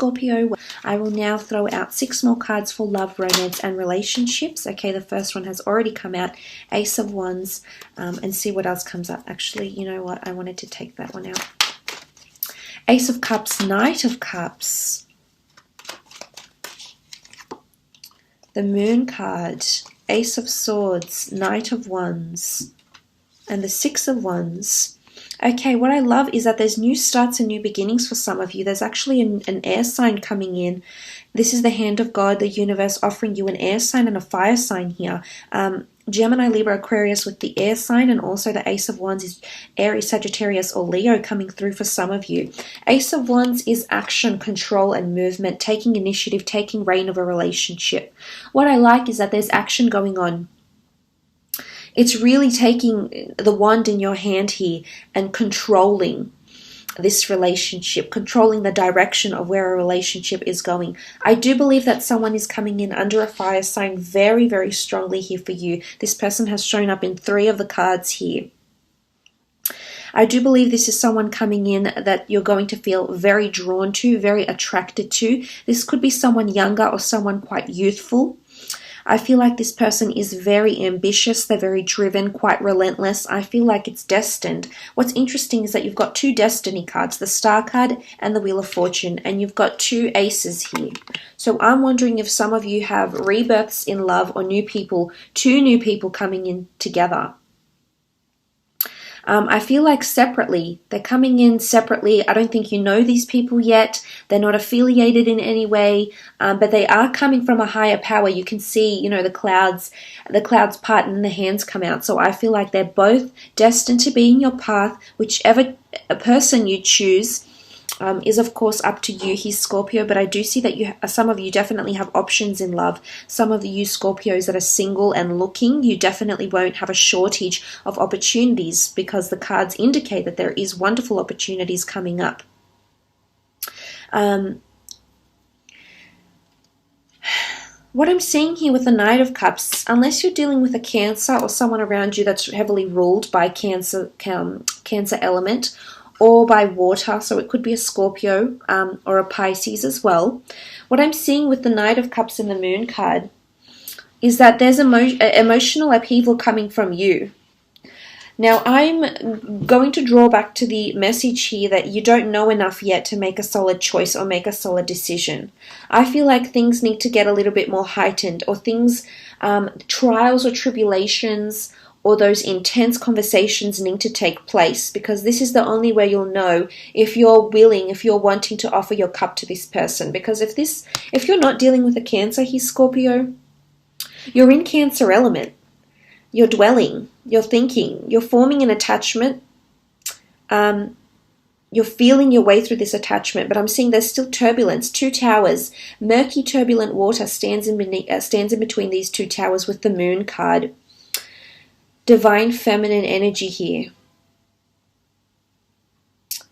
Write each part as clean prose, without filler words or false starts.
Scorpio. I will now throw out 6 more cards for love, romance, and relationships. Okay, the first one has already come out, Ace of Wands, and see what else comes up. Actually, you know what? I wanted to take that one out. Ace of Cups, Knight of Cups, the Moon card, Ace of Swords, Knight of Wands, and the 6 of Wands. Okay, what I love is that there's new starts and new beginnings for some of you. There's actually an air sign coming in. This is the hand of God, the universe, offering you an air sign and a fire sign here. Gemini, Libra, Aquarius with the air sign, and also the Ace of Wands is Aries, Sagittarius, or Leo coming through for some of you. Ace of Wands is action, control, and movement, taking initiative, taking reign of a relationship. What I like is that there's action going on. It's really taking the wand in your hand here and controlling this relationship, controlling the direction of where a relationship is going. I do believe that someone is coming in under a fire sign very, very strongly here for you. This person has shown up in 3 of the cards here. I do believe this is someone coming in that you're going to feel very drawn to, very attracted to. This could be someone younger or someone quite youthful. I feel like this person is very ambitious, they're very driven, quite relentless. I feel like it's destined. What's interesting is that you've got 2 destiny cards, the Star card and the Wheel of Fortune, and you've got 2 aces here. So I'm wondering if some of you have rebirths in love or new people, 2 new people coming in together. I feel like separately, they're coming in separately. I don't think you know these people yet. They're not affiliated in any way, but they are coming from a higher power. You can see, you know, the clouds part and the hands come out. So I feel like they're both destined to be in your path. Whichever person you choose is of course up to you. He's Scorpio, but I do see that some of you definitely have options in love. Some of you Scorpios that are single and looking, you definitely won't have a shortage of opportunities because the cards indicate that there is wonderful opportunities coming up. What I'm seeing here with the Knight of Cups, unless you're dealing with a Cancer or someone around you that's heavily ruled by Cancer element, or by water, so it could be a Scorpio or a Pisces as well. What I'm seeing with the Knight of Cups and the Moon card is that there's emotional upheaval coming from you. Now, I'm going to draw back to the message here that you don't know enough yet to make a solid choice or make a solid decision. I feel like things need to get a little bit more heightened, or things, trials or tribulations, or those intense conversations need to take place, because this is the only way you'll know if you're willing, if you're wanting to offer your cup to this person. Because if you're not dealing with a Cancer here, Scorpio, you're in Cancer element. You're dwelling, you're thinking, you're forming an attachment, you're feeling your way through this attachment, but I'm seeing there's still turbulence. 2 towers, murky turbulent water stands in between these 2 towers with the Moon card. Divine feminine energy here.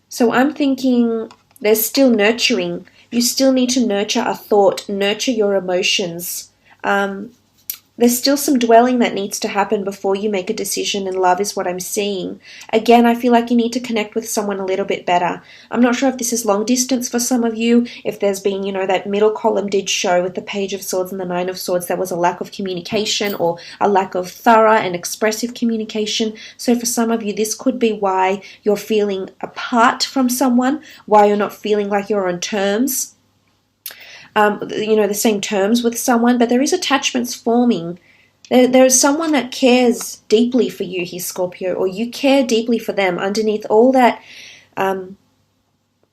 So I'm thinking there's still nurturing. You still need to nurture a thought, nurture your emotions. There's still some dwelling that needs to happen before you make a decision in love is what I'm seeing. Again, I feel like you need to connect with someone a little bit better. I'm not sure if this is long distance for some of you, if there's been, you know, that middle column did show with the Page of Swords and the Nine of Swords, there was a lack of communication or a lack of thorough and expressive communication. So for some of you, this could be why you're feeling apart from someone, why you're not feeling like you're on terms. The same terms with someone, but there is attachments forming. There's someone that cares deeply for you here, Scorpio, or you care deeply for them. Underneath all that,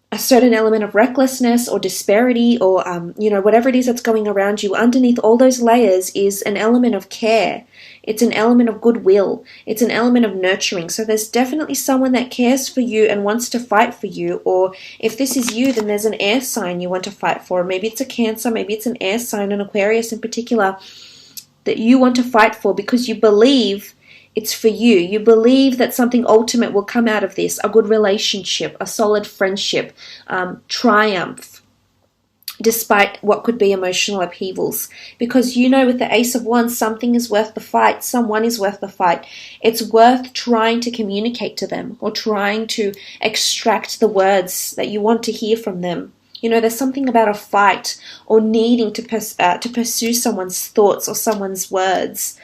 a certain element of recklessness or disparity or, whatever it is that's going around you, underneath all those layers is an element of care. It's an element of goodwill. It's an element of nurturing. So there's definitely someone that cares for you and wants to fight for you. Or if this is you, then there's an air sign you want to fight for. Maybe it's a Cancer, maybe it's an air sign, an Aquarius in particular, that you want to fight for because you believe it's for you. You believe that something ultimate will come out of this, a good relationship, a solid friendship, triumph, despite what could be emotional upheavals. Because you know with the Ace of Wands, something is worth the fight, someone is worth the fight. It's worth trying to communicate to them or trying to extract the words that you want to hear from them. You know, there's something about a fight or needing to pursue someone's thoughts or someone's words.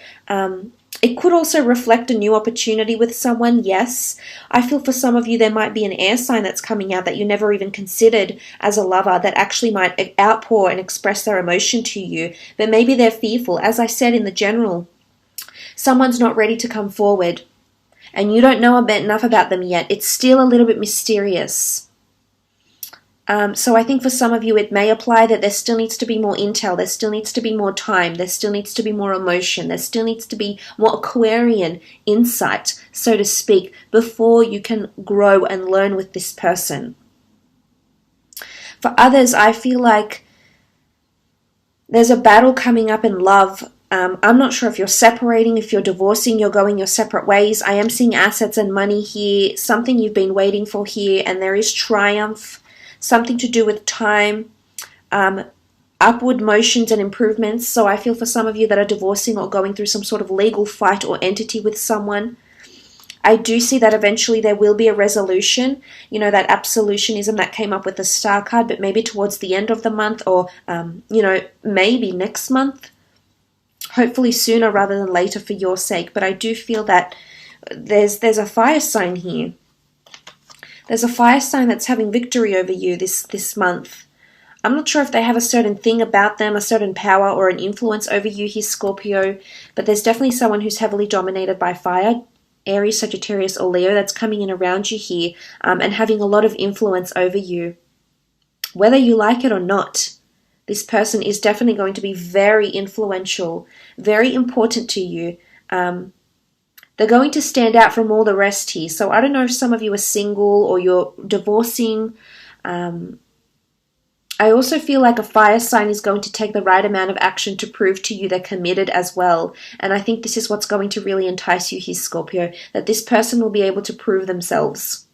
It could also reflect a new opportunity with someone, yes. I feel for some of you there might be an air sign that's coming out that you never even considered as a lover that actually might outpour and express their emotion to you. But maybe they're fearful. As I said in the general, someone's not ready to come forward and you don't know enough about them yet. It's still a little bit mysterious. So I think for some of you it may apply that there still needs to be more intel, there still needs to be more time, there still needs to be more emotion, there still needs to be more Aquarian insight, so to speak, before you can grow and learn with this person. For others, I feel like there's a battle coming up in love. I'm not sure if you're separating, if you're divorcing, you're going your separate ways. I am seeing assets and money here, something you've been waiting for here, and there is triumph. Something to do with time, upward motions and improvements. So I feel for some of you that are divorcing or going through some sort of legal fight or entity with someone, I do see that eventually there will be a resolution. You know, that absolutionism that came up with the Star card, but maybe towards the end of the month or, maybe next month. Hopefully sooner rather than later for your sake. But I do feel that there's a fire sign here. There's a fire sign that's having victory over you this month. I'm not sure if they have a certain thing about them, a certain power or an influence over you here, Scorpio, but there's definitely someone who's heavily dominated by fire, Aries, Sagittarius, or Leo, that's coming in around you here and having a lot of influence over you. Whether you like it or not, this person is definitely going to be very influential, very important to you. They're going to stand out from all the rest here. So I don't know if some of you are single or you're divorcing. I also feel like a fire sign is going to take the right amount of action to prove to you they're committed as well. And I think this is what's going to really entice you here, Scorpio, that this person will be able to prove themselves,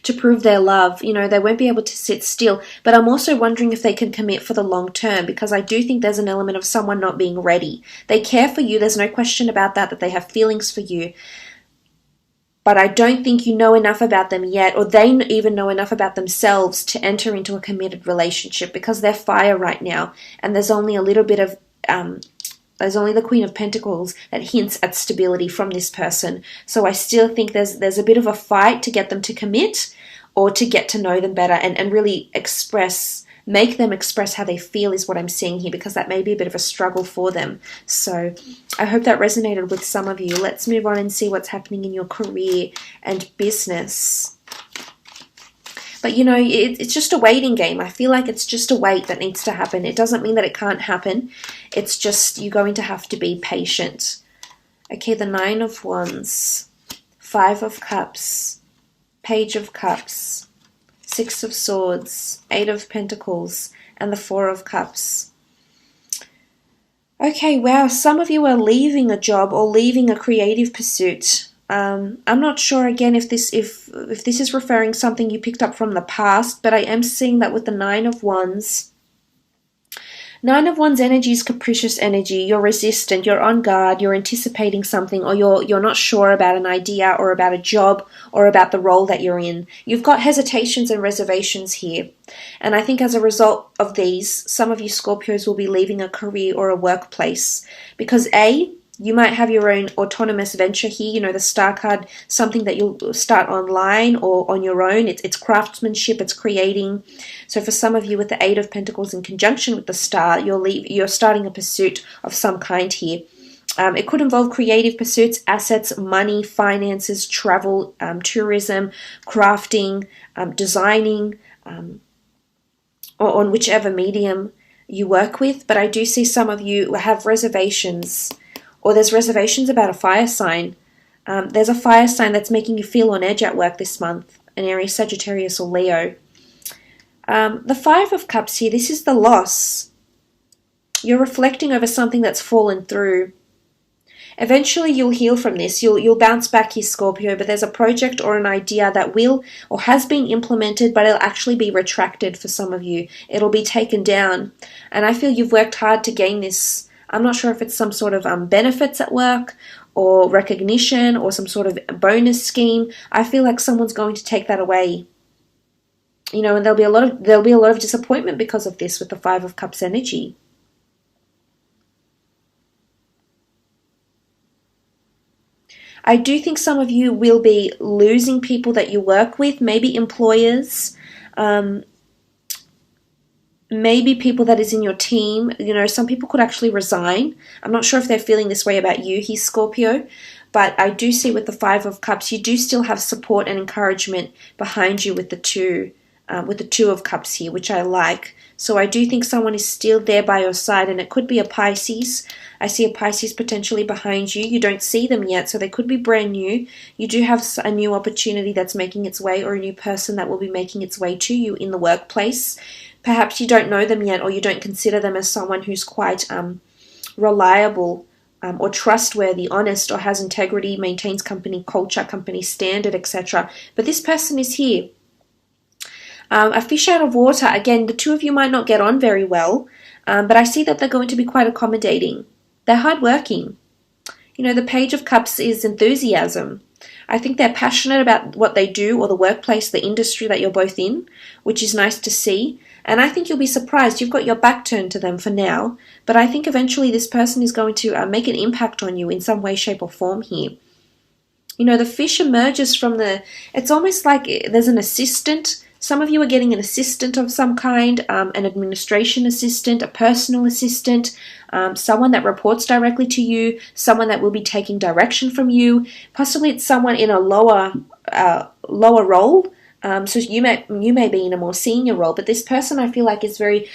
to prove their love. You know, they won't be able to sit still. But I'm also wondering if they can commit for the long term, because I do think there's an element of someone not being ready. They care for you. There's no question about that they have feelings for you. But I don't think you know enough about them yet, or they even know enough about themselves to enter into a committed relationship, because they're fire right now. And there's only a little bit of there's only the Queen of Pentacles that hints at stability from this person. So I still think there's a bit of a fight to get them to commit or to get to know them better and really make them express how they feel is what I'm seeing here, because that may be a bit of a struggle for them. So I hope that resonated with some of you. Let's move on and see what's happening in your career and business. But, you know, it's just a waiting game. I feel like it's just a wait that needs to happen. It doesn't mean that it can't happen. It's just you're going to have to be patient. Okay, the 9 of Wands, 5 of Cups, Page of Cups, 6 of Swords, 8 of Pentacles, and the 4 of Cups. Okay, wow, some of you are leaving a job or leaving a creative pursuit. I'm not sure again if this is referring something you picked up from the past, but I am seeing that with the 9 of Wands. 9 of Wands energy is capricious energy. You're resistant, you're on guard, you're anticipating something, or you're not sure about an idea or about a job or about the role that you're in. You've got hesitations and reservations here. And I think as a result of these, some of you Scorpios will be leaving a career or a workplace because you might have your own autonomous venture here, you know, the Star card, something that you'll start online or on your own. It's craftsmanship, it's creating. So for some of you with the 8 of Pentacles in conjunction with the Star, you're starting a pursuit of some kind here. It could involve creative pursuits, assets, money, finances, travel, tourism, crafting, designing, or on whichever medium you work with. But I do see some of you have reservations, or there's reservations about a fire sign. There's a fire sign that's making you feel on edge at work this month, an Aries, Sagittarius, or Leo. The 5 of Cups here, this is the loss. You're reflecting over something that's fallen through. Eventually you'll heal from this. You'll bounce back here, Scorpio, but there's a project or an idea that will or has been implemented, but it'll actually be retracted for some of you. It'll be taken down. And I feel you've worked hard to gain this. I'm not sure if it's some sort of benefits at work or recognition or some sort of bonus scheme. I feel like someone's going to take that away. You know, and there'll be a lot of disappointment because of this with the Five of Cups energy. I do think some of you will be losing people that you work with, maybe employers, maybe people that is in your team. You know, some people could actually resign. I'm not sure if they're feeling this way about you here, Scorpio, but I do see with the Five of Cups, you do still have support and encouragement behind you with the Two of Cups here, which I like. So I do think someone is still there by your side, and it could be a Pisces. I see a Pisces potentially behind you. You don't see them yet, so they could be brand new. You do have a new opportunity that's making its way, or a new person that will be making its way to you in the workplace. Perhaps you don't know them yet, or you don't consider them as someone who's quite reliable or trustworthy, honest, or has integrity, maintains company culture, company standard, etc. But this person is here. A fish out of water. Again, the two of you might not get on very well, but I see that they're going to be quite accommodating. They're hardworking. You know, the Page of Cups is enthusiasm. I think they're passionate about what they do, or the workplace, the industry that you're both in, which is nice to see. And I think you'll be surprised. You've got your back turned to them for now, but I think eventually this person is going to make an impact on you in some way, shape, or form here. You know, the fish emerges from it's almost like there's an assistant. Some of you are getting an assistant of some kind, an administration assistant, a personal assistant, someone that reports directly to you, someone that will be taking direction from you. Possibly it's someone in a lower role. So you may be in a more senior role, but this person I feel like is very.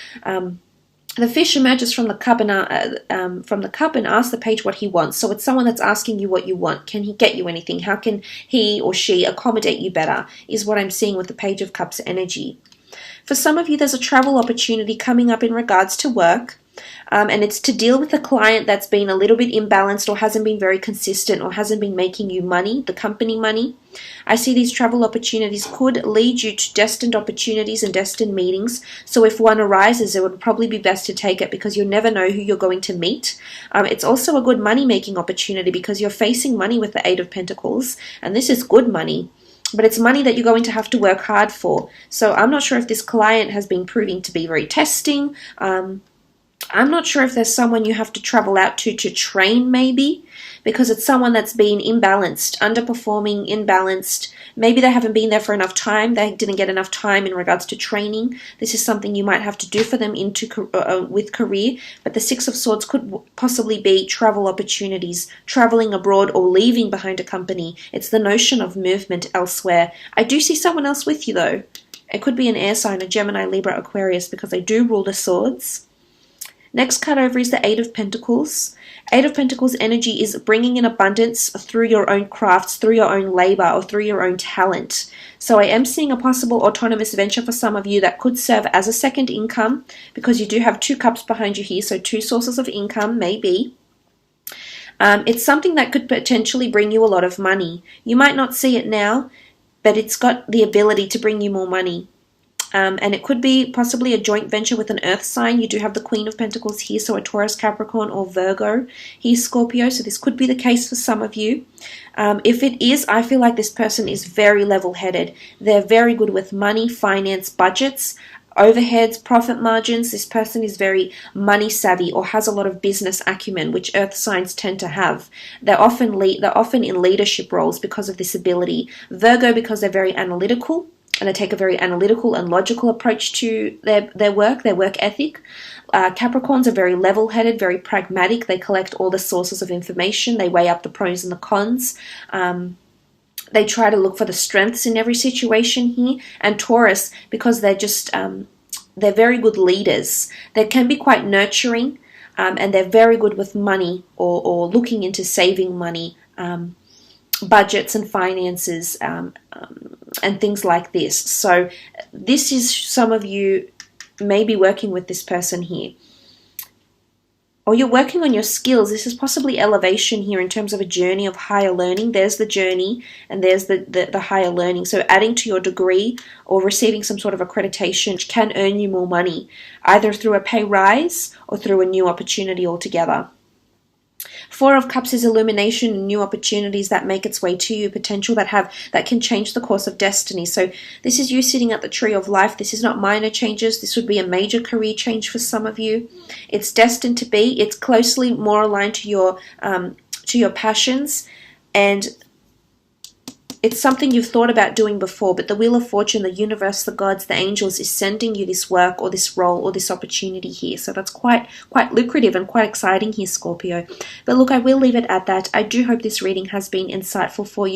The fish emerges from the cup and asks the page what he wants. So it's someone that's asking you what you want. Can he get you anything? How can he or she accommodate you better? Is what I'm seeing with the Page of Cups energy. For some of you, there's a travel opportunity coming up in regards to work. And it's to deal with a client that's been a little bit imbalanced, or hasn't been very consistent, or hasn't been making you money, the company money. I see these travel opportunities could lead you to destined opportunities and destined meetings. So if one arises, it would probably be best to take it, because you'll never know who you're going to meet. It's also a good money-making opportunity, because you're facing money with the Eight of Pentacles, and this is good money. But it's money that you're going to have to work hard for. So I'm not sure if this client has been proving to be very testing. I'm not sure if there's someone you have to travel out to train, maybe, because it's someone that's been imbalanced, underperforming, imbalanced. Maybe they haven't been there for enough time. They didn't get enough time in regards to training. This is something you might have to do for them with career. But the Six of Swords could possibly be travel opportunities, traveling abroad or leaving behind a company. It's the notion of movement elsewhere. I do see someone else with you, though. It could be an air sign, a Gemini, Libra, Aquarius, because they do rule the swords. Next card over is the Eight of Pentacles. Eight of Pentacles energy is bringing in abundance through your own crafts, through your own labor, or through your own talent. So I am seeing a possible autonomous venture for some of you that could serve as a second income, because you do have two cups behind you here, so two sources of income, maybe. It's something that could potentially bring you a lot of money. You might not see it now, but it's got the ability to bring you more money. And it could be possibly a joint venture with an earth sign. You do have the Queen of Pentacles here, so a Taurus, Capricorn, or Virgo. He's Scorpio, so this could be the case for some of you. If it is, I feel like this person is very level-headed. They're very good with money, finance, budgets, overheads, profit margins. This person is very money savvy, or has a lot of business acumen, which earth signs tend to have. They're often in leadership roles because of this ability. Virgo, because they're very analytical, and they take a very analytical and logical approach to their work ethic. Capricorns are very level-headed, very pragmatic. They collect all the sources of information. They weigh up the pros and the cons. They try to look for the strengths in every situation here. And Taurus, because they're just they're very good leaders. They can be quite nurturing, and they're very good with money, or looking into saving money, budgets and finances, and things like this. So this is some of you may be working with this person here. Or you're working on your skills. This is possibly elevation here in terms of a journey of higher learning. There's the journey, and there's the higher learning. So adding to your degree or receiving some sort of accreditation can earn you more money, either through a pay rise or through a new opportunity altogether. Four of Cups is illumination and new opportunities that make its way to you, potential that can change the course of destiny. So this is you sitting at the tree of life. This is not minor changes. This would be a major career change for some of you. It's destined to be. It's closely more aligned to your passions, and it's something you've thought about doing before, but the Wheel of Fortune, the universe, the gods, the angels is sending you this work or this role or this opportunity here. So that's quite lucrative and quite exciting here, Scorpio. But look, I will leave it at that. I do hope this reading has been insightful for you.